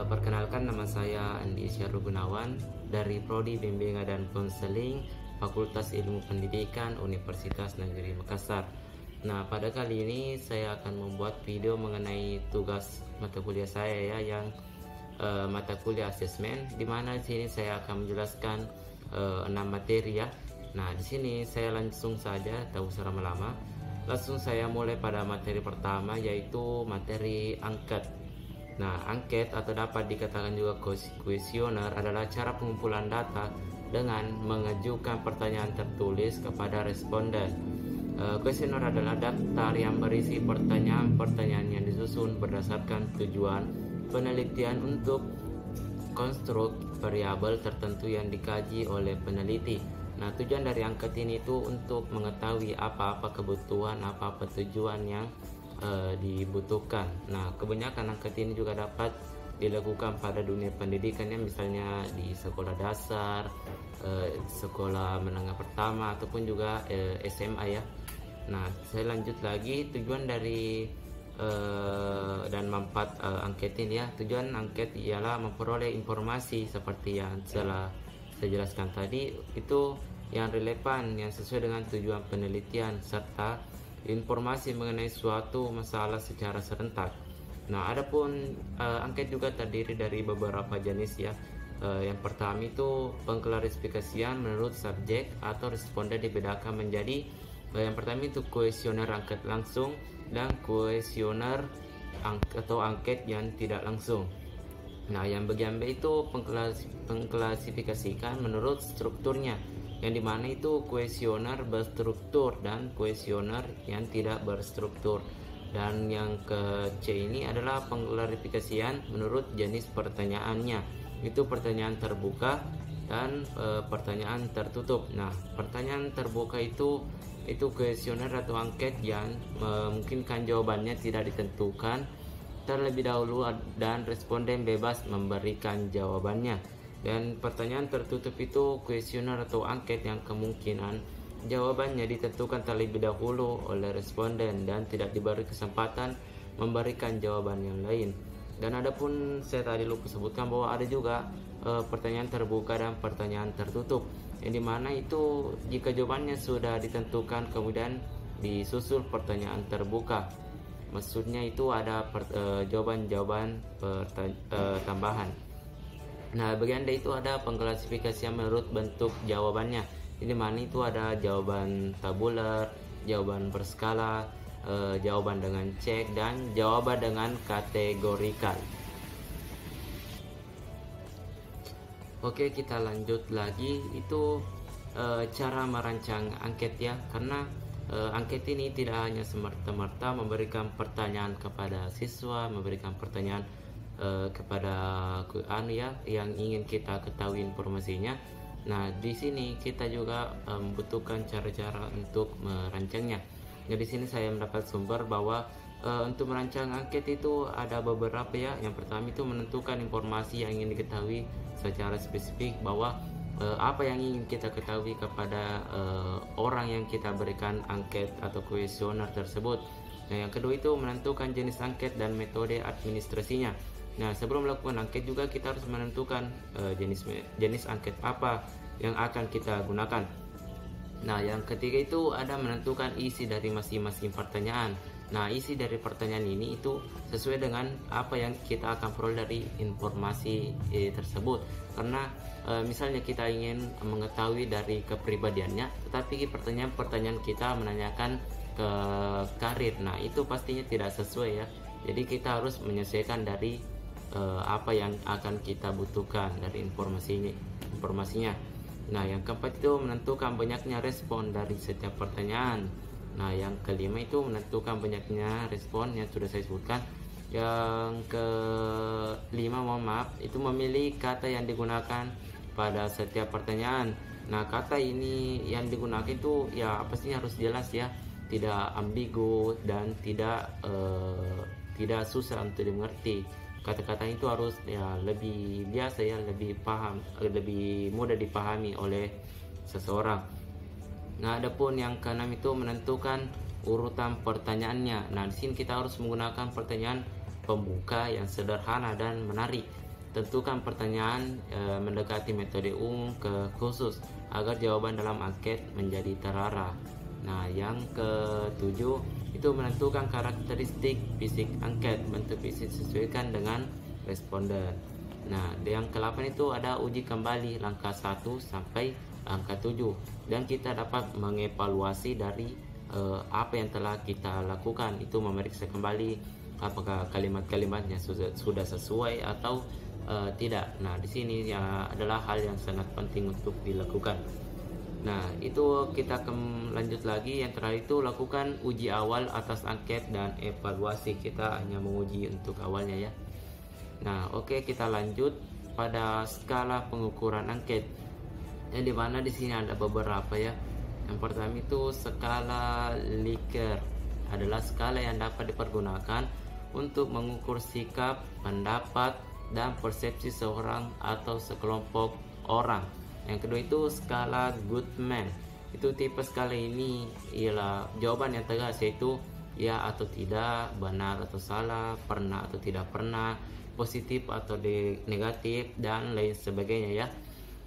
Perkenalkan, nama saya Andi Syarul Gunawan dari Prodi Bimbingan dan Konseling Fakultas Ilmu Pendidikan Universitas Negeri Makassar. Nah, pada kali ini saya akan membuat video mengenai tugas mata kuliah saya yang mata kuliah asesmen, di mana di sini saya akan menjelaskan 6 materi ya. Nah, di sini saya langsung saja, tak usah lama-lama. Langsung saya mulai pada materi pertama, yaitu materi angket. Nah, angket atau dapat dikatakan juga kuesioner adalah cara pengumpulan data dengan mengajukan pertanyaan tertulis kepada responden. Kuesioner adalah daftar yang berisi pertanyaan-pertanyaan yang disusun berdasarkan tujuan penelitian untuk konstruk variabel tertentu yang dikaji oleh peneliti. Nah, tujuan dari angket ini itu untuk mengetahui apa-apa kebutuhan, apa-apa tujuan yang dibutuhkan. Nah, kebanyakan angket ini juga dapat dilakukan pada dunia pendidikan ya, misalnya di sekolah dasar, sekolah menengah pertama ataupun juga SMA ya. Nah, saya lanjut lagi tujuan dari dan manfaat angket ini ya. Tujuan angket ialah memperoleh informasi seperti yang telah saya jelaskan tadi, itu yang relevan, yang sesuai dengan tujuan penelitian, serta informasi mengenai suatu masalah secara serentak. Nah, adapun angket juga terdiri dari beberapa jenis ya. Yang pertama itu pengklarifikasian menurut subjek atau responden dibedakan menjadi yang pertama itu kuesioner angket langsung dan kuesioner atau angket yang tidak langsung. Nah, yang bagian B itu pengklasifikasikan menurut strukturnya, yang dimana itu kuesioner berstruktur dan kuesioner yang tidak berstruktur. Dan yang ke C ini adalah pengklarifikasian menurut jenis pertanyaannya, itu pertanyaan terbuka dan pertanyaan tertutup. Nah, pertanyaan terbuka itu kuesioner atau angket yang memungkinkan jawabannya tidak ditentukan terlebih dahulu dan responden bebas memberikan jawabannya. Dan pertanyaan tertutup itu kuesioner atau angket yang kemungkinan jawabannya ditentukan terlebih dahulu oleh responden dan tidak diberi kesempatan memberikan jawaban yang lain. Dan adapun saya tadi lupa sebutkan bahwa ada juga pertanyaan terbuka dan pertanyaan tertutup, yang dimana itu jika jawabannya sudah ditentukan kemudian disusul pertanyaan terbuka. Maksudnya itu ada jawaban-jawaban tambahan. Nah, bagian D itu ada pengklasifikasian menurut bentuk jawabannya. Di mana itu ada jawaban tabular, jawaban berskala, jawaban dengan cek, dan jawaban dengan kategorikal. Oke, kita lanjut lagi. Itu cara merancang angket ya. Karena angket ini tidak hanya semerta-merta memberikan pertanyaan kepada siswa, memberikan pertanyaan kepada yang ingin kita ketahui informasinya. Nah, di sini kita juga membutuhkan cara-cara untuk merancangnya. Jadi di sini saya mendapat sumber bahwa untuk merancang angket itu ada beberapa ya. Yang pertama itu menentukan informasi yang ingin diketahui secara spesifik, bahwa apa yang ingin kita ketahui kepada orang yang kita berikan angket atau kuesioner tersebut. Nah, yang kedua itu menentukan jenis angket dan metode administrasinya. Nah, sebelum melakukan angket juga kita harus menentukan jenis angket apa yang akan kita gunakan. Nah, yang ketiga itu ada menentukan isi dari masing-masing pertanyaan. Nah, isi dari pertanyaan ini itu sesuai dengan apa yang kita akan peroleh dari informasi tersebut. Karena misalnya kita ingin mengetahui dari kepribadiannya, tetapi pertanyaan-pertanyaan kita menanyakan ke karir. Nah, itu pastinya tidak sesuai ya. Jadi kita harus menyesuaikan dari apa yang akan kita butuhkan dari informasinya. Nah, yang keempat itu menentukan banyaknya respon dari setiap pertanyaan. Nah, yang kelima itu menentukan banyaknya respon yang sudah saya sebutkan. Yang kelima, itu memilih kata yang digunakan pada setiap pertanyaan. Nah, kata ini yang digunakan itu ya pastinya harus jelas ya, tidak ambigu dan tidak susah untuk dimengerti. Kata-kata itu harus ya lebih biasa ya, lebih mudah dipahami oleh seseorang. Nah, adapun yang keenam itu menentukan urutan pertanyaannya. Nah, di sini kita harus menggunakan pertanyaan pembuka yang sederhana dan menarik. tentukan pertanyaan mendekati metode umum ke khusus agar jawaban dalam angket menjadi terarah. Nah, yang ketujuh itu menentukan karakteristik fisik angket, bentuk fisik sesuaikan dengan responden. Nah, yang ke-8 itu ada uji kembali langkah 1 sampai angka 7, dan kita dapat mengevaluasi dari apa yang telah kita lakukan, itu memeriksa kembali apakah kalimat-kalimatnya sudah sesuai atau tidak. Nah, di sini ya adalah hal yang sangat penting untuk dilakukan. Nah, itu kita lanjut lagi. Yang terakhir itu lakukan uji awal atas angket dan evaluasi. Kita hanya menguji untuk awalnya ya. Nah, oke, kita lanjut pada skala pengukuran angket. Yang dimana di sini ada beberapa ya. Yang pertama itu skala Likert, adalah skala yang dapat dipergunakan untuk mengukur sikap, pendapat, dan persepsi seorang atau sekelompok orang. Yang kedua itu skala Goodman. Itu tipe skala ini ialah jawaban yang tegas, yaitu ya atau tidak, benar atau salah, pernah atau tidak pernah, positif atau negatif, dan lain sebagainya ya.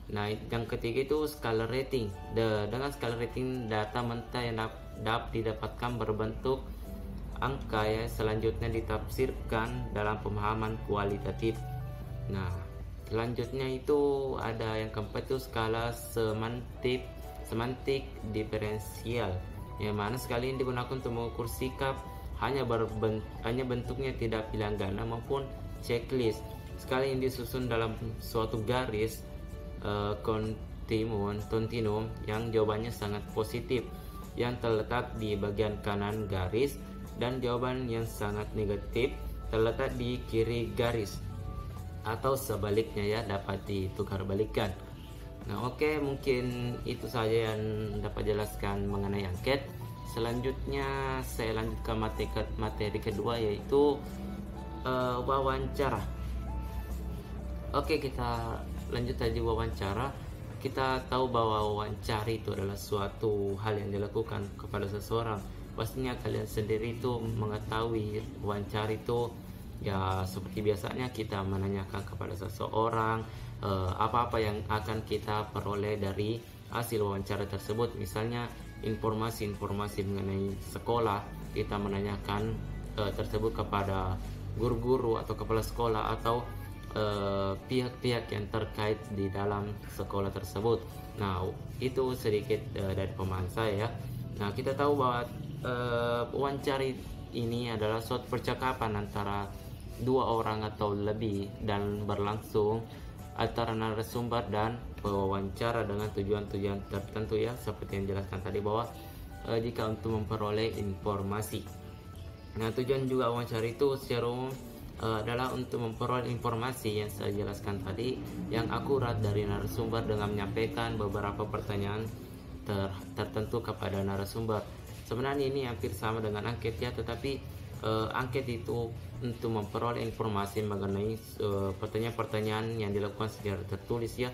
Nah, yang ketiga itu skala rating. Dengan skala rating, data mentah yang dapat didapatkan berbentuk angka ya, selanjutnya ditafsirkan dalam pemahaman kualitatif. Nah, selanjutnya itu ada yang keempat itu skala semantik diferensial, yang mana sekali ini digunakan untuk mengukur sikap, hanya bentuknya tidak pilihan ganda maupun checklist. Sekali ini disusun dalam suatu garis kontinum yang jawabannya sangat positif yang terletak di bagian kanan garis, dan jawaban yang sangat negatif terletak di kiri garis, atau sebaliknya ya, dapat ditukar balikan. Nah, oke, mungkin itu saja yang dapat jelaskan mengenai angket. Selanjutnya saya lanjutkan materi kedua, yaitu wawancara. Oke, kita lanjut aja wawancara. Kita tahu bahwa wawancara itu adalah suatu hal yang dilakukan kepada seseorang. Pastinya kalian sendiri itu mengetahui wawancara itu ya, seperti biasanya kita menanyakan kepada seseorang apa-apa yang akan kita peroleh dari hasil wawancara tersebut. Misalnya informasi-informasi mengenai sekolah, kita menanyakan tersebut kepada guru-guru atau kepala sekolah atau pihak-pihak yang terkait di dalam sekolah tersebut. Nah, itu sedikit dari pemahaman saya ya. Nah, kita tahu bahwa wawancara ini adalah suatu percakapan antara dua orang atau lebih, dan berlangsung antara narasumber dan pewawancara dengan tujuan-tujuan tertentu ya, seperti yang dijelaskan tadi bahwa jika untuk memperoleh informasi. Nah, tujuan juga wawancara itu secara umum adalah untuk memperoleh informasi yang saya jelaskan tadi yang akurat dari narasumber dengan menyampaikan beberapa pertanyaan tertentu kepada narasumber. Sebenarnya ini hampir sama dengan angket ya, tetapi angket itu untuk memperoleh informasi mengenai pertanyaan-pertanyaan yang dilakukan secara tertulis ya,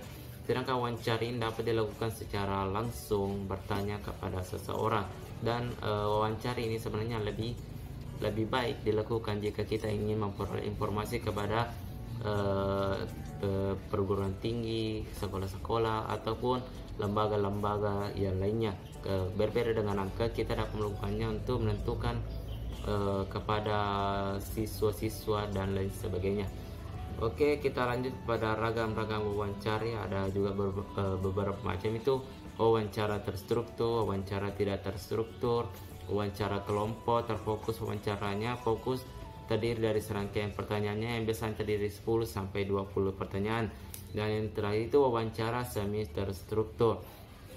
sedangkan wawancara ini dapat dilakukan secara langsung, bertanya kepada seseorang. Dan wawancara ini sebenarnya lebih baik dilakukan jika kita ingin memperoleh informasi kepada perguruan tinggi, sekolah-sekolah, ataupun lembaga-lembaga yang lainnya. Berbeda dengan angka, kita dapat melakukannya untuk menentukan kepada siswa-siswa dan lain sebagainya. Oke, kita lanjut pada ragam-ragam wawancara. Ada juga beberapa macam, itu wawancara terstruktur, wawancara tidak terstruktur, wawancara kelompok terfokus. Wawancaranya fokus terdiri dari serangkaian pertanyaannya yang biasanya terdiri 10 sampai 20 pertanyaan. Dan yang terakhir itu wawancara semi terstruktur.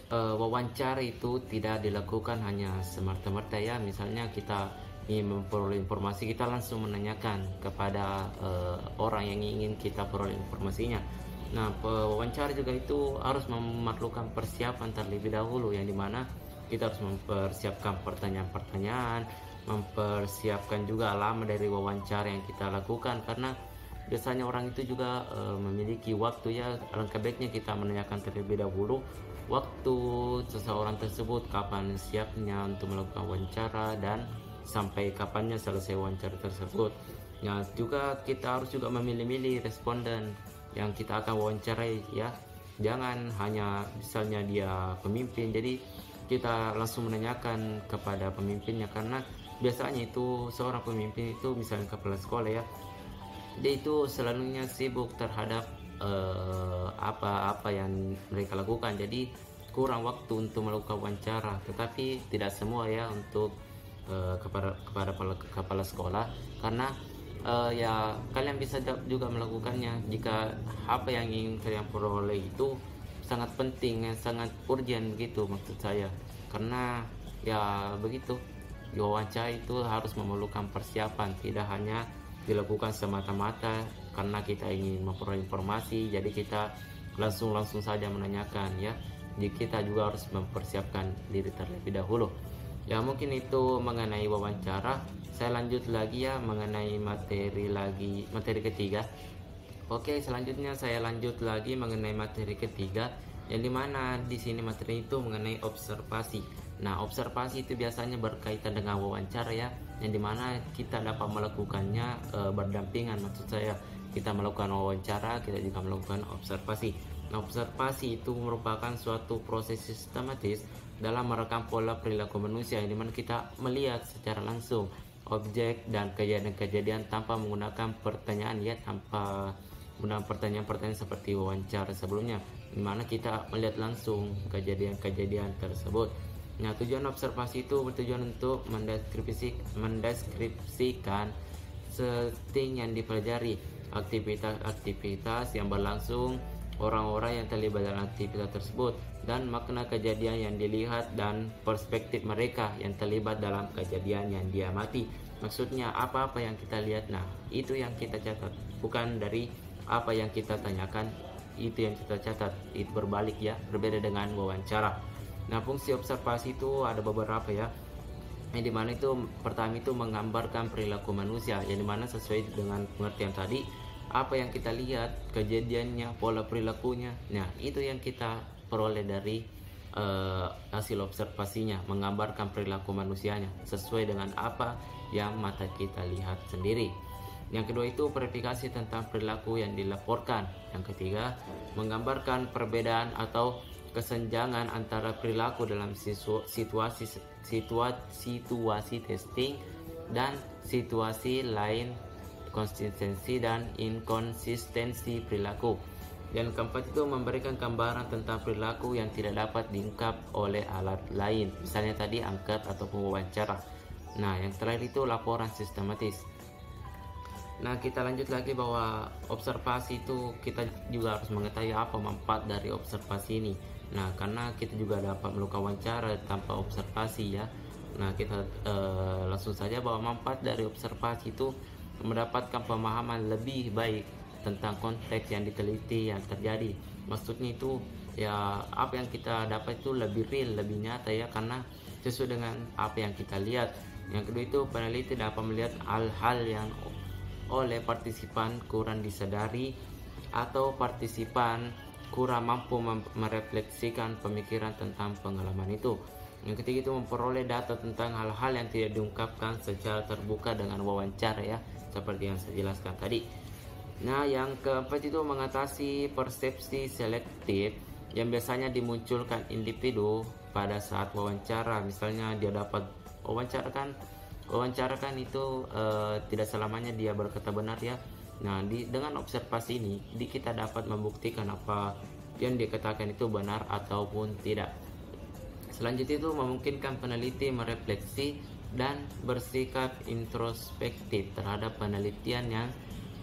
Wawancara itu tidak dilakukan hanya semerta-merta ya, misalnya kita ingin memperoleh informasi, kita langsung menanyakan kepada orang yang ingin kita peroleh informasinya. Nah, wawancara juga itu harus memerlukan persiapan terlebih dahulu, yang dimana kita harus mempersiapkan pertanyaan-pertanyaan, mempersiapkan juga alamat dari wawancara yang kita lakukan, karena biasanya orang itu juga memiliki waktu ya. Alangkah baiknya kita menanyakan terlebih dahulu waktu seseorang tersebut, kapan siapnya untuk melakukan wawancara dan sampai kapannya selesai wawancara tersebut. Ya, juga kita harus juga memilih-milih responden yang kita akan wawancarai ya. Jangan hanya misalnya dia pemimpin, jadi kita langsung menanyakan kepada pemimpinnya, karena biasanya itu seorang pemimpin itu misalnya kepala sekolah ya, dia itu selalunya sibuk terhadap apa-apa yang mereka lakukan, jadi kurang waktu untuk melakukan wawancara. Tetapi tidak semua ya untuk kepada kepala sekolah, karena ya kalian bisa juga melakukannya jika apa yang ingin kalian peroleh itu sangat penting, sangat urgent begitu maksud saya. Karena ya begitu, wawancara itu harus memerlukan persiapan, tidak hanya dilakukan semata-mata karena kita ingin memperoleh informasi jadi kita langsung saja menanyakan ya. Jadi kita juga harus mempersiapkan diri terlebih dahulu. Ya mungkin itu mengenai wawancara. Saya lanjut lagi ya mengenai materi ketiga. Oke, selanjutnya saya lanjut lagi mengenai materi ketiga, yang dimana di sini materi itu mengenai observasi. Nah, observasi itu biasanya berkaitan dengan wawancara ya, yang dimana kita dapat melakukannya berdampingan. Maksud saya, kita melakukan wawancara, kita juga melakukan observasi. Nah, observasi itu merupakan suatu proses sistematis dalam merekam pola perilaku manusia, yang dimana kita melihat secara langsung objek dan kejadian-kejadian tanpa menggunakan pertanyaan ya, tanpa menggunakan pertanyaan-pertanyaan seperti wawancara sebelumnya, dimana kita melihat langsung kejadian-kejadian tersebut. Nah, tujuan observasi itu bertujuan untuk mendeskripsikan setting yang dipelajari, aktivitas-aktivitas yang berlangsung, orang-orang yang terlibat dalam aktivitas tersebut, dan makna kejadian yang dilihat dan perspektif mereka yang terlibat dalam kejadian yang diamati. Maksudnya apa-apa yang kita lihat, nah itu yang kita catat, bukan dari apa yang kita tanyakan, itu yang kita catat. Itu berbalik ya, berbeda dengan wawancara. Nah, fungsi observasi itu ada beberapa ya, yang dimana itu pertama itu menggambarkan perilaku manusia, yang dimana sesuai dengan pengertian tadi, apa yang kita lihat, kejadiannya, pola perilakunya, nah itu yang kita peroleh dari hasil observasinya, menggambarkan perilaku manusianya sesuai dengan apa yang mata kita lihat sendiri. Yang kedua itu verifikasi tentang perilaku yang dilaporkan. Yang ketiga, menggambarkan perbedaan atau kesenjangan antara perilaku dalam situasi testing dan situasi lain, konsistensi dan inkonsistensi perilaku. Dan keempat itu memberikan gambaran tentang perilaku yang tidak dapat diungkap oleh alat lain, misalnya tadi angkat ataupun wawancara. Nah, yang terakhir itu laporan sistematis. Nah, kita lanjut lagi bahwa observasi itu kita juga harus mengetahui apa manfaat dari observasi ini. Nah, karena kita juga dapat melakukan wawancara tanpa observasi ya. Nah, kita langsung saja bahwa manfaat dari observasi itu mendapatkan pemahaman lebih baik tentang konteks yang diteliti yang terjadi. Maksudnya itu ya, apa yang kita dapat itu lebih real, lebih nyata ya, karena sesuai dengan apa yang kita lihat. Yang kedua itu peneliti dapat melihat hal-hal yang oleh partisipan kurang disadari atau partisipan kurang mampu merefleksikan pemikiran tentang pengalaman itu. Yang ketiga itu memperoleh data tentang hal-hal yang tidak diungkapkan secara terbuka dengan wawancara ya, seperti yang saya jelaskan tadi. Nah, yang keempat itu mengatasi persepsi selektif yang biasanya dimunculkan individu pada saat wawancara. Misalnya dia dapat wawancarakan itu tidak selamanya dia berkata benar ya. Nah, dengan observasi ini kita dapat membuktikan apa yang dikatakan itu benar ataupun tidak. Selanjutnya itu memungkinkan peneliti merefleksi dan bersikap introspektif terhadap penelitian yang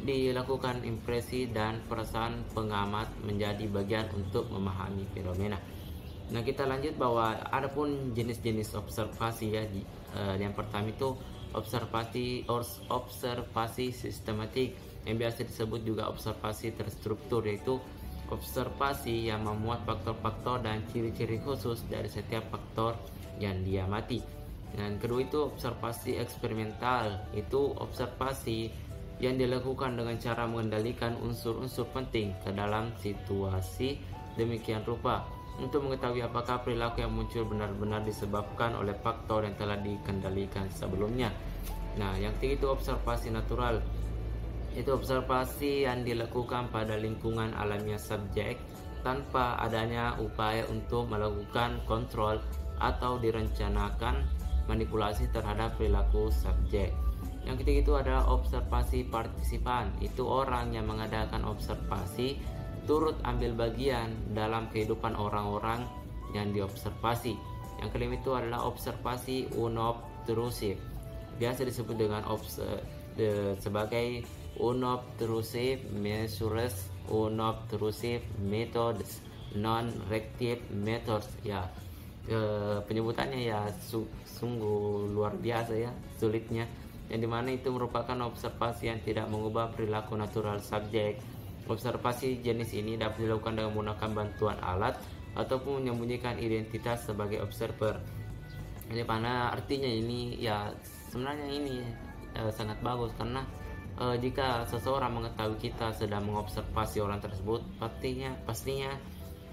dilakukan. Impresi dan perasaan pengamat menjadi bagian untuk memahami fenomena. Nah, kita lanjut bahwa ada pun jenis-jenis observasi ya. Yang pertama itu observasi sistematik, yang biasa disebut juga observasi terstruktur, yaitu observasi yang memuat faktor-faktor dan ciri-ciri khusus dari setiap faktor yang diamati. Dan kedua itu observasi eksperimental, itu observasi yang dilakukan dengan cara mengendalikan unsur-unsur penting ke dalam situasi demikian rupa untuk mengetahui apakah perilaku yang muncul benar-benar disebabkan oleh faktor yang telah dikendalikan sebelumnya. Nah, yang ketiga itu observasi natural, Itu observasi yang dilakukan pada lingkungan alamiah subjek tanpa adanya upaya untuk melakukan kontrol atau direncanakan manipulasi terhadap perilaku subjek. Yang ketiga itu adalah observasi partisipan. Itu orang yang mengadakan observasi turut ambil bagian dalam kehidupan orang-orang yang diobservasi. Yang kelima itu adalah observasi unobtrusif. Biasa disebut dengan sebagai unobtrusive measures, unobtrusive methods, non-reactive methods. Ya, penyebutannya ya sungguh luar biasa ya, sulitnya. Yang dimana itu merupakan observasi yang tidak mengubah perilaku natural subjek. Observasi jenis ini dapat dilakukan dengan menggunakan bantuan alat ataupun menyembunyikan identitas sebagai observer. Ini mana artinya ini ya sebenarnya ini sangat bagus, karena jika seseorang mengetahui kita sedang mengobservasi orang tersebut, pastinya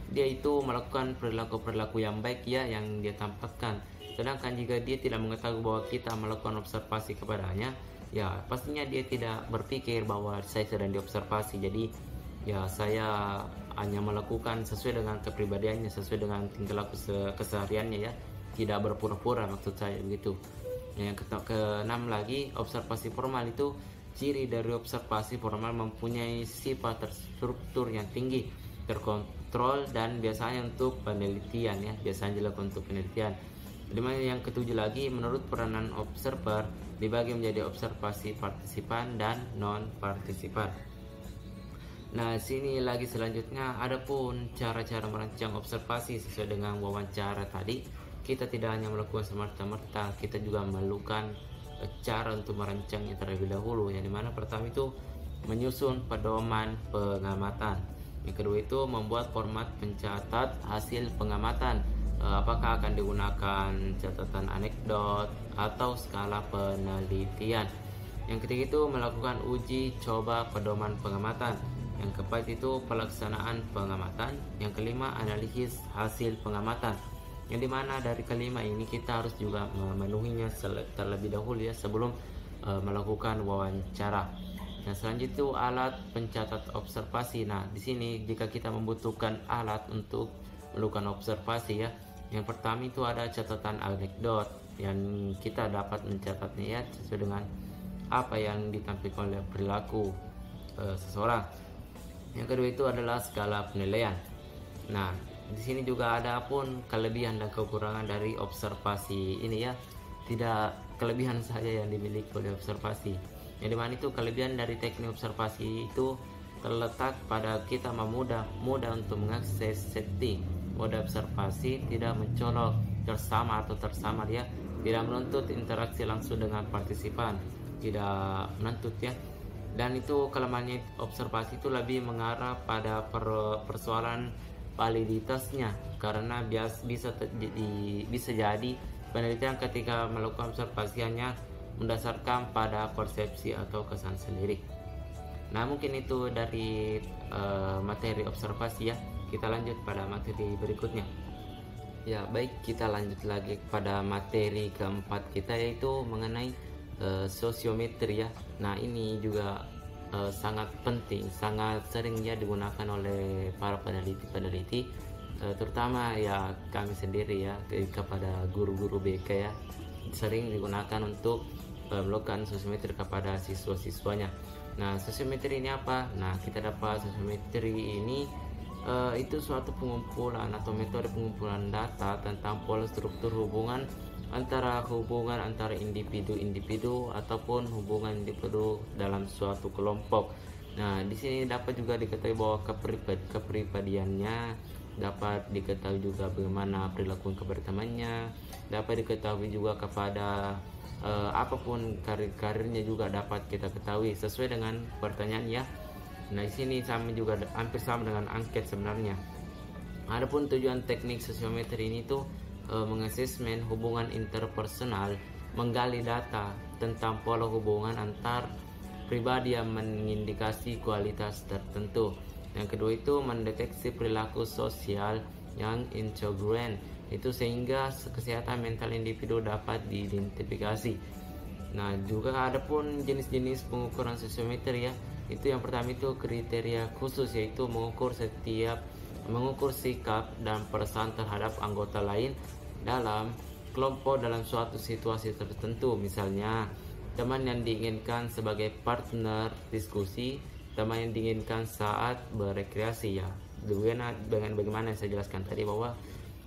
dia itu melakukan perilaku-perilaku yang baik ya yang dia tampakkan. Sedangkan jika dia tidak mengetahui bahwa kita melakukan observasi kepadanya, ya pastinya dia tidak berpikir bahwa saya sedang diobservasi. Jadi ya saya hanya melakukan sesuai dengan kepribadiannya, sesuai dengan tingkah laku kesehariannya ya, tidak berpura-pura, maksud saya begitu. Yang keenam lagi, observasi formal. Itu ciri dari observasi formal mempunyai sifat terstruktur yang tinggi, terkontrol, dan biasanya untuk penelitian ya, biasanya dilakukan untuk penelitian. Dimana yang ketujuh lagi, menurut peranan observer dibagi menjadi observasi partisipan dan non partisipan. Nah, sini lagi selanjutnya, adapun cara-cara merancang observasi sesuai dengan wawancara tadi, kita tidak hanya melakukan semerta-merta, kita juga memerlukan cara untuk merancangnya terlebih dahulu. Yang dimana pertama itu menyusun pedoman pengamatan. Yang kedua itu membuat format pencatat hasil pengamatan. Apakah akan digunakan catatan anekdot atau skala penelitian. Yang ketiga itu melakukan uji coba pedoman pengamatan. Yang keempat itu pelaksanaan pengamatan. Yang kelima analisis hasil pengamatan. Yang dimana dari kelima ini kita harus juga memenuhinya terlebih dahulu ya sebelum melakukan wawancara. Nah, selanjutnya itu alat pencatat observasi. Nah, di sini jika kita membutuhkan alat untuk melakukan observasi ya, yang pertama itu ada catatan anekdot yang kita dapat mencatatnya ya sesuai dengan apa yang ditampilkan oleh perilaku seseorang. Yang kedua itu adalah skala penilaian. Nah, di sini juga ada pun kelebihan dan kekurangan dari observasi ini ya. Tidak kelebihan saja yang dimiliki oleh observasi. Yang dimana itu kelebihan dari teknik observasi itu terletak pada kita mudah untuk mengakses setting. Mode observasi tidak mencolok, tersamar ya, tidak menuntut interaksi langsung dengan partisipan, tidak menuntut ya. Dan itu kelemahannya observasi itu lebih mengarah pada persoalan validitasnya, karena bisa jadi penelitian ketika melakukan observasi hanya mendasarkan pada persepsi atau kesan sendiri. Nah, mungkin itu dari materi observasi ya. Kita lanjut pada materi berikutnya. Ya, baik, kita lanjut lagi pada materi keempat kita, yaitu mengenai sosiometri ya. Nah, ini juga sangat penting, sangat sering ya digunakan oleh para peneliti, terutama ya kami sendiri ya, kepada guru-guru BK ya, sering digunakan untuk melakukan sosiometri kepada siswa-siswanya. Nah, sosiometri ini apa? Nah, kita dapat sosiometri ini itu suatu pengumpulan atau metode pengumpulan data tentang pola struktur hubungan antara individu-individu ataupun hubungan individu dalam suatu kelompok. Nah, di sini dapat juga diketahui bahwa kepribadiannya, dapat diketahui juga bagaimana perilaku kebertemanannya, dapat diketahui juga kepada apapun karirnya juga dapat kita ketahui sesuai dengan pertanyaan ya. Nah, di sini juga hampir sama dengan angket sebenarnya. Adapun tujuan teknik sosiometri ini tuh mengasesmen hubungan interpersonal, menggali data tentang pola hubungan antar pribadi yang mengindikasi kualitas tertentu. Yang kedua itu mendeteksi perilaku sosial yang incongruent, itu sehingga kesehatan mental individu dapat diidentifikasi. Nah, juga ada pun jenis-jenis pengukuran sosiometri ya. Itu yang pertama itu kriteria khusus, yaitu mengukur sikap dan perasaan terhadap anggota lain dalam kelompok dalam suatu situasi tertentu. Misalnya, teman yang diinginkan sebagai partner diskusi, teman yang diinginkan saat berekreasi ya. Bagaimana yang saya jelaskan tadi, bahwa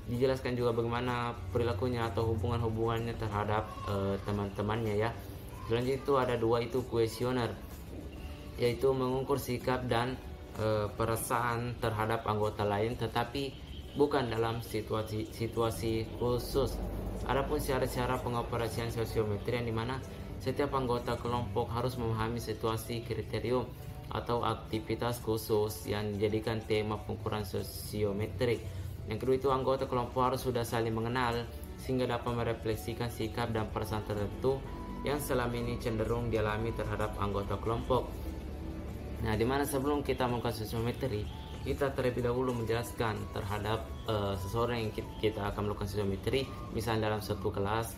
dijelaskan juga bagaimana perilakunya atau hubungannya terhadap teman-temannya ya. Selanjutnya itu ada dua, itu kuesioner, yaitu mengukur sikap dan perasaan terhadap anggota lain, tetapi bukan dalam situasi khusus. Adapun syarat-syarat pengoperasian sosiometri yang dimana setiap anggota kelompok harus memahami situasi, kriterium atau aktivitas khusus yang dijadikan tema pengukuran sosiometrik. Yang kedua itu anggota kelompok harus sudah saling mengenal sehingga dapat merefleksikan sikap dan perasaan tertentu yang selama ini cenderung dialami terhadap anggota kelompok. Nah, dimana sebelum kita melakukan sosiometri, kita terlebih dahulu menjelaskan terhadap seseorang yang kita akan melakukan sosiometri, misalnya dalam suatu kelas.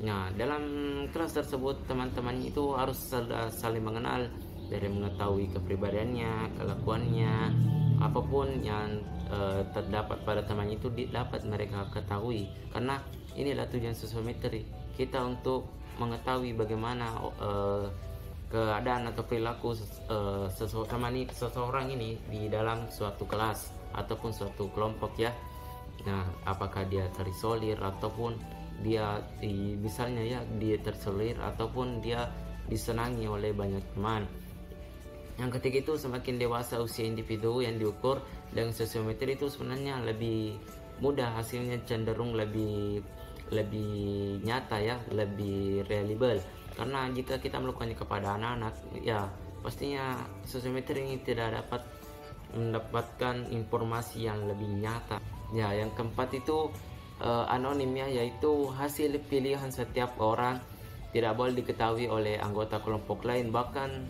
Nah, dalam kelas tersebut teman-teman itu harus saling mengenal, dari mengetahui kepribadiannya, kelakuannya, apapun yang terdapat pada teman itu dapat mereka ketahui. Karena inilah tujuan sosiometri, kita untuk mengetahui bagaimana keadaan atau perilaku seseorang ini di dalam suatu kelas ataupun suatu kelompok ya. Nah, apakah dia terisolir ataupun dia misalnya ya dia terisolir ataupun dia disenangi oleh banyak teman. Yang ketiga itu semakin dewasa usia individu yang diukur dengan sosiometri itu sebenarnya lebih mudah, hasilnya cenderung lebih nyata ya, lebih reliable. Karena jika kita melakukannya kepada anak-anak ya pastinya sosiometri ini tidak dapat mendapatkan informasi yang lebih nyata. Ya, yang keempat itu anonim ya, yaitu hasil pilihan setiap orang tidak boleh diketahui oleh anggota kelompok lain, bahkan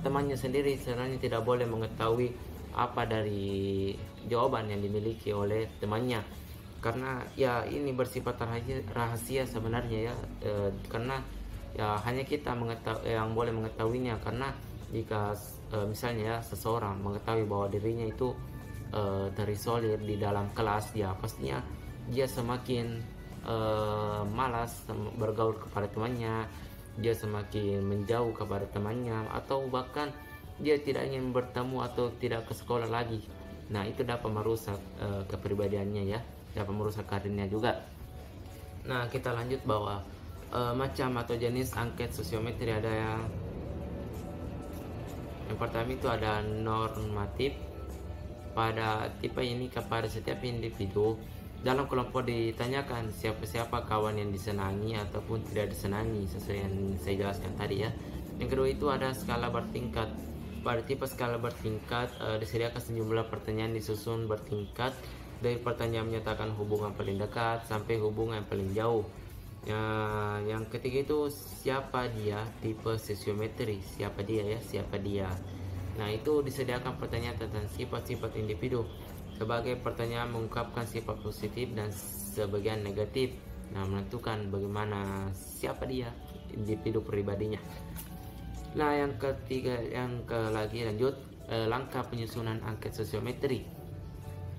temannya sendiri sebenarnya tidak boleh mengetahui apa dari jawaban yang dimiliki oleh temannya, karena ya ini bersifat rahasia sebenarnya ya, karena ya hanya kita yang boleh mengetahuinya. Karena jika misalnya ya seseorang mengetahui bahwa dirinya itu terisolir di dalam kelas, ya pastinya dia semakin malas bergaul kepada temannya, dia semakin menjauh kepada temannya, atau bahkan dia tidak ingin bertemu atau tidak ke sekolah lagi. Nah, itu dapat merusak kepribadiannya ya, dapat merusak karirnya juga. Nah, kita lanjut bahwa macam atau jenis angket sosiometri ada yang pertama itu ada normatif. Pada tipe ini kepada setiap individu dalam kelompok ditanyakan siapa kawan yang disenangi ataupun tidak disenangi, sesuai yang saya jelaskan tadi ya. Yang kedua itu ada skala bertingkat. Pada tipe skala bertingkat disediakan sejumlah pertanyaan disusun bertingkat, dari pertanyaan menyatakan hubungan paling dekat sampai hubungan paling jauh. Yang ketiga itu siapa dia, tipe sosiometri, siapa dia. Nah, itu disediakan pertanyaan tentang sifat-sifat individu. Sebagai pertanyaan mengungkapkan sifat positif dan sebagian negatif. Nah, menentukan bagaimana siapa dia, individu pribadinya. Nah, yang ketiga, lanjut langkah penyusunan angket sosiometri.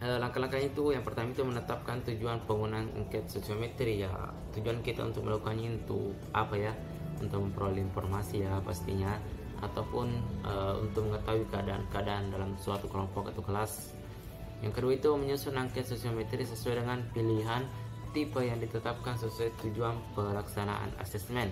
Langkah-langkah itu yang pertama itu menetapkan tujuan penggunaan angket sosiometri ya. Tujuan kita untuk melakukannya untuk apa ya? Untuk memperoleh informasi ya pastinya, ataupun untuk mengetahui keadaan dalam suatu kelompok atau kelas. Yang kedua itu menyusun angket sosiometri sesuai dengan pilihan tipe yang ditetapkan sesuai tujuan pelaksanaan asesmen.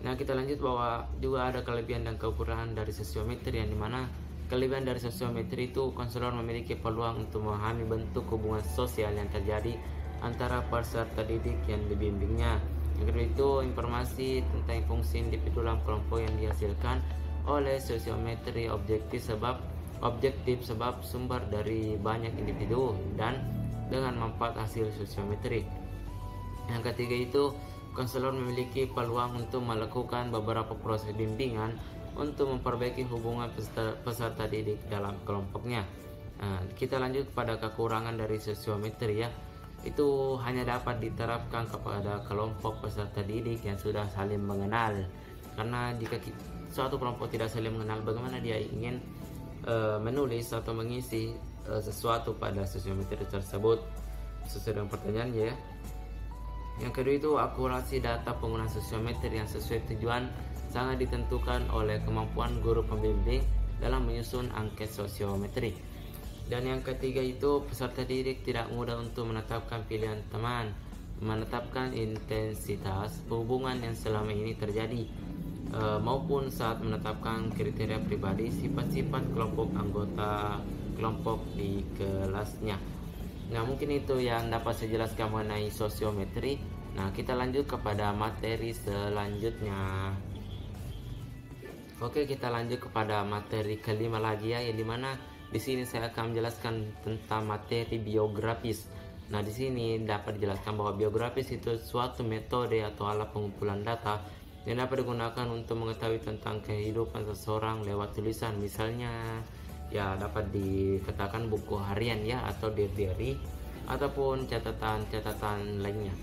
Nah, kita lanjut bahwa juga ada kelebihan dan kekurangan dari sosiometri, yang dimana kelebihan dari sosiometri itu konselor memiliki peluang untuk memahami bentuk hubungan sosial yang terjadi antara peserta didik yang dibimbingnya. Yang kedua itu informasi tentang fungsi individu dalam kelompok yang dihasilkan oleh sosiometri objektif sebab sumber dari banyak individu dan dengan manfaat hasil sosiometri. Yang ketiga itu konselor memiliki peluang untuk melakukan beberapa proses bimbingan untuk memperbaiki hubungan peserta didik dalam kelompoknya. Nah, kita lanjut pada kekurangan dari sosiometri ya. Itu hanya dapat diterapkan kepada kelompok peserta didik yang sudah saling mengenal. Karena jika suatu kelompok tidak saling mengenal, bagaimana dia ingin menulis atau mengisi sesuatu pada sosiometri tersebut sesuai dengan pertanyaannya ya. Yang kedua itu akurasi data penggunaan sosiometri yang sesuai tujuan sangat ditentukan oleh kemampuan guru pembimbing dalam menyusun angket sosiometri. Dan yang ketiga itu peserta didik tidak mudah untuk menetapkan pilihan teman, menetapkan intensitas hubungan yang selama ini terjadi, maupun saat menetapkan kriteria pribadi, sifat-sifat kelompok anggota kelompok di kelasnya. Nah, mungkin itu yang dapat saya jelaskan mengenai sosiometri. Nah, kita lanjut kepada materi selanjutnya. Oke, kita lanjut kepada materi kelima lagi ya, yang dimana di sini saya akan menjelaskan tentang materi biografis. Nah, di sini dapat dijelaskan bahwa biografis itu suatu metode atau alat pengumpulan data yang dapat digunakan untuk mengetahui tentang kehidupan seseorang lewat tulisan. Misalnya ya dapat dikatakan buku harian ya, atau diary ataupun catatan-catatan lainnya.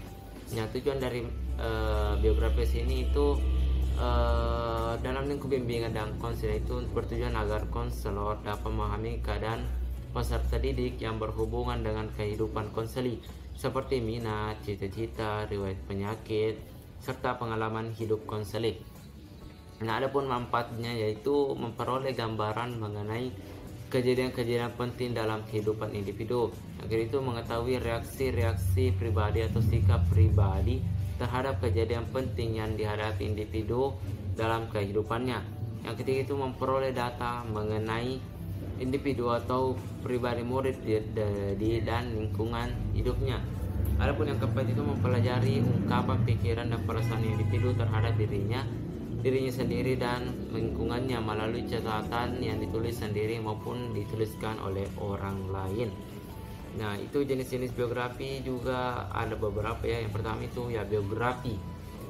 Nah, tujuan dari biografis ini itu dalam lingkup bimbingan dan konseling itu bertujuan agar konselor dapat memahami keadaan peserta didik yang berhubungan dengan kehidupan konseli, seperti minat, cita-cita, riwayat penyakit, serta pengalaman hidup konseli. Nah, adapun manfaatnya yaitu memperoleh gambaran mengenai kejadian-kejadian penting dalam kehidupan individu. Agar itu mengetahui reaksi-reaksi pribadi atau sikap pribadi terhadap kejadian penting yang dihadapi individu dalam kehidupannya. Yang ketiga itu memperoleh data mengenai individu atau pribadi murid dan lingkungan hidupnya. Adapun yang keempat itu mempelajari ungkapan pikiran dan perasaan individu terhadap dirinya sendiri dan lingkungannya melalui catatan yang ditulis sendiri maupun dituliskan oleh orang lain. Nah, itu jenis-jenis biografi juga ada beberapa ya. Yang pertama itu ya biografi,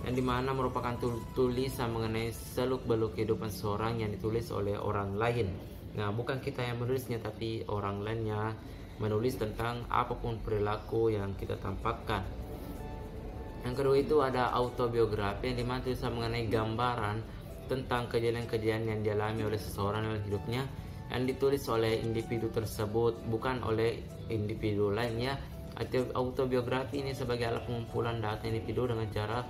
yang dimana merupakan tulisan mengenai seluk-beluk kehidupan seseorang yang ditulis oleh orang lain. Nah, bukan kita yang menulisnya, tapi orang lainnya menulis tentang apapun perilaku yang kita tampakkan. Yang kedua itu ada autobiografi, yang dimana tulisan mengenai gambaran tentang kejadian-kejadian yang dialami oleh seseorang dalam hidupnya, yang ditulis oleh individu tersebut, bukan oleh individu lainnya. Autobiografi ini sebagai alat pengumpulan data individu dengan cara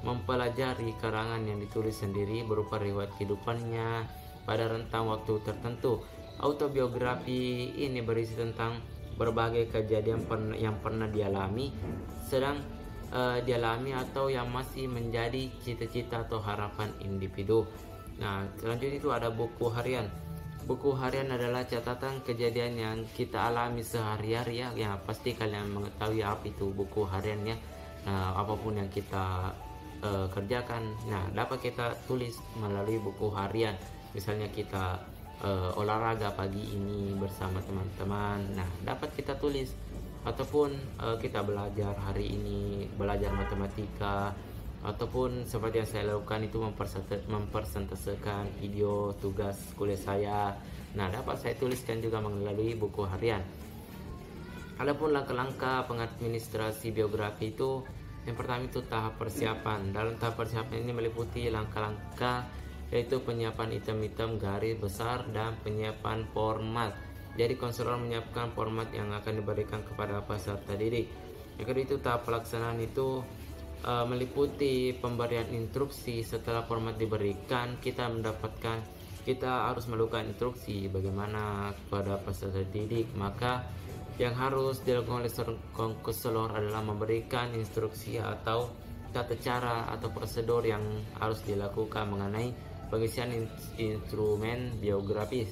mempelajari karangan yang ditulis sendiri berupa riwayat kehidupannya pada rentang waktu tertentu. Autobiografi ini berisi tentang berbagai kejadian yang pernah dialami, dialami atau yang masih menjadi cita-cita atau harapan individu. Nah, selanjutnya itu ada buku harian. Buku harian adalah catatan kejadian yang kita alami sehari-hari ya. Ya, pasti kalian mengetahui apa itu buku hariannya. Nah, apapun yang kita kerjakan, nah dapat kita tulis melalui buku harian. Misalnya kita olahraga pagi ini bersama teman-teman, nah dapat kita tulis. Ataupun kita belajar hari ini, belajar matematika, ataupun seperti yang saya lakukan itu mempresentasikan video tugas kuliah saya. Nah, dapat saya tuliskan juga melalui buku harian. Adapun langkah-langkah pengadministrasi biografi itu, yang pertama itu tahap persiapan. Dalam tahap persiapan ini meliputi langkah-langkah yaitu penyiapan item-item garis besar dan penyiapan format. Jadi konselor menyiapkan format yang akan diberikan kepada peserta didik. Yang kedua itu tahap pelaksanaan itu meliputi pemberian instruksi. Setelah format diberikan, kita harus melakukan instruksi bagaimana kepada peserta didik. Maka yang harus dilakukan oleh seorang konselor adalah memberikan instruksi atau tata cara atau prosedur yang harus dilakukan mengenai pengisian instrumen biografis.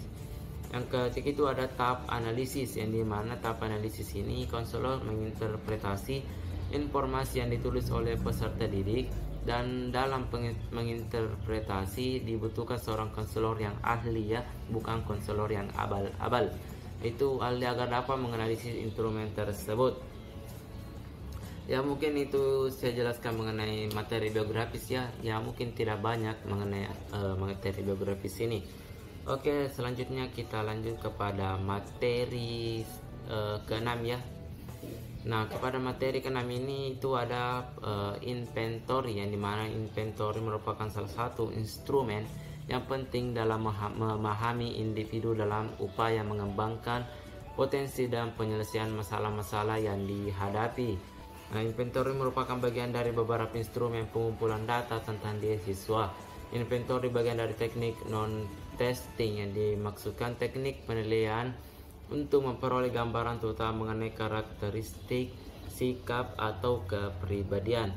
Yang ketiga itu ada tahap analisis, yang dimana tahap analisis ini konselor menginterpretasi informasi yang ditulis oleh peserta didik, dan dalam menginterpretasi dibutuhkan seorang konselor yang ahli ya, bukan konselor yang abal-abal. Itu ahli agar dapat menganalisis instrumen tersebut. Ya, mungkin itu saya jelaskan mengenai materi biografis ya. Ya, mungkin tidak banyak mengenai materi biografis ini. Oke, selanjutnya kita lanjut kepada materi ke-6 ya. Nah, kepada materi ke-6 ini itu ada inventory, yang dimana inventory merupakan salah satu instrumen yang penting dalam memahami individu dalam upaya mengembangkan potensi dan penyelesaian masalah-masalah yang dihadapi. Nah, inventory merupakan bagian dari beberapa instrumen pengumpulan data tentang diri siswa. Inventory bagian dari teknik non-testing yang dimaksudkan teknik penilaian untuk memperoleh gambaran terutama mengenai karakteristik, sikap, atau kepribadian.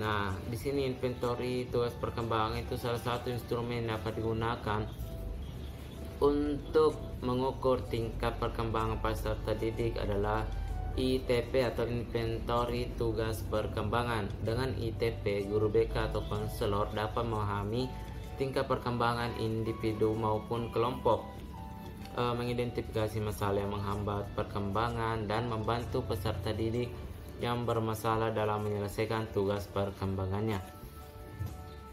Nah, di sini inventory tugas perkembangan itu salah satu instrumen yang dapat digunakan untuk mengukur tingkat perkembangan peserta didik adalah ITP atau inventory tugas perkembangan. Dengan ITP, guru BK atau konselor dapat memahami tingkat perkembangan individu maupun kelompok, mengidentifikasi masalah yang menghambat perkembangan dan membantu peserta didik yang bermasalah dalam menyelesaikan tugas perkembangannya.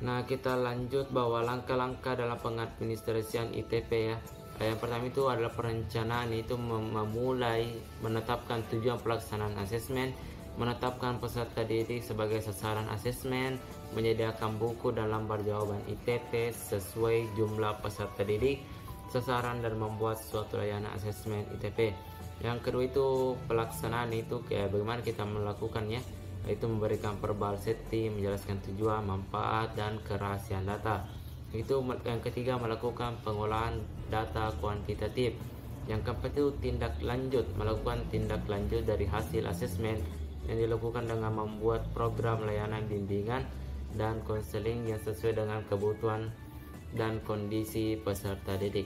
Nah, kita lanjut bahwa langkah-langkah dalam pengadministrasian ITP ya. Yang pertama itu adalah perencanaan, itu memulai menetapkan tujuan pelaksanaan asesmen, menetapkan peserta didik sebagai sasaran asesmen, menyediakan buku dan lembar jawaban ITP sesuai jumlah peserta didik, sasaran, dan membuat suatu layanan asesmen ITP. Yang kedua itu pelaksanaan, itu kayak bagaimana kita melakukannya, yaitu memberikan verbal setting, menjelaskan tujuan, manfaat, dan kerahasiaan data. Itu yang ketiga, melakukan pengolahan data kuantitatif. Yang keempat itu tindak lanjut, melakukan tindak lanjut dari hasil asesmen yang dilakukan dengan membuat program layanan bimbingan dan konseling yang sesuai dengan kebutuhan dan kondisi peserta didik.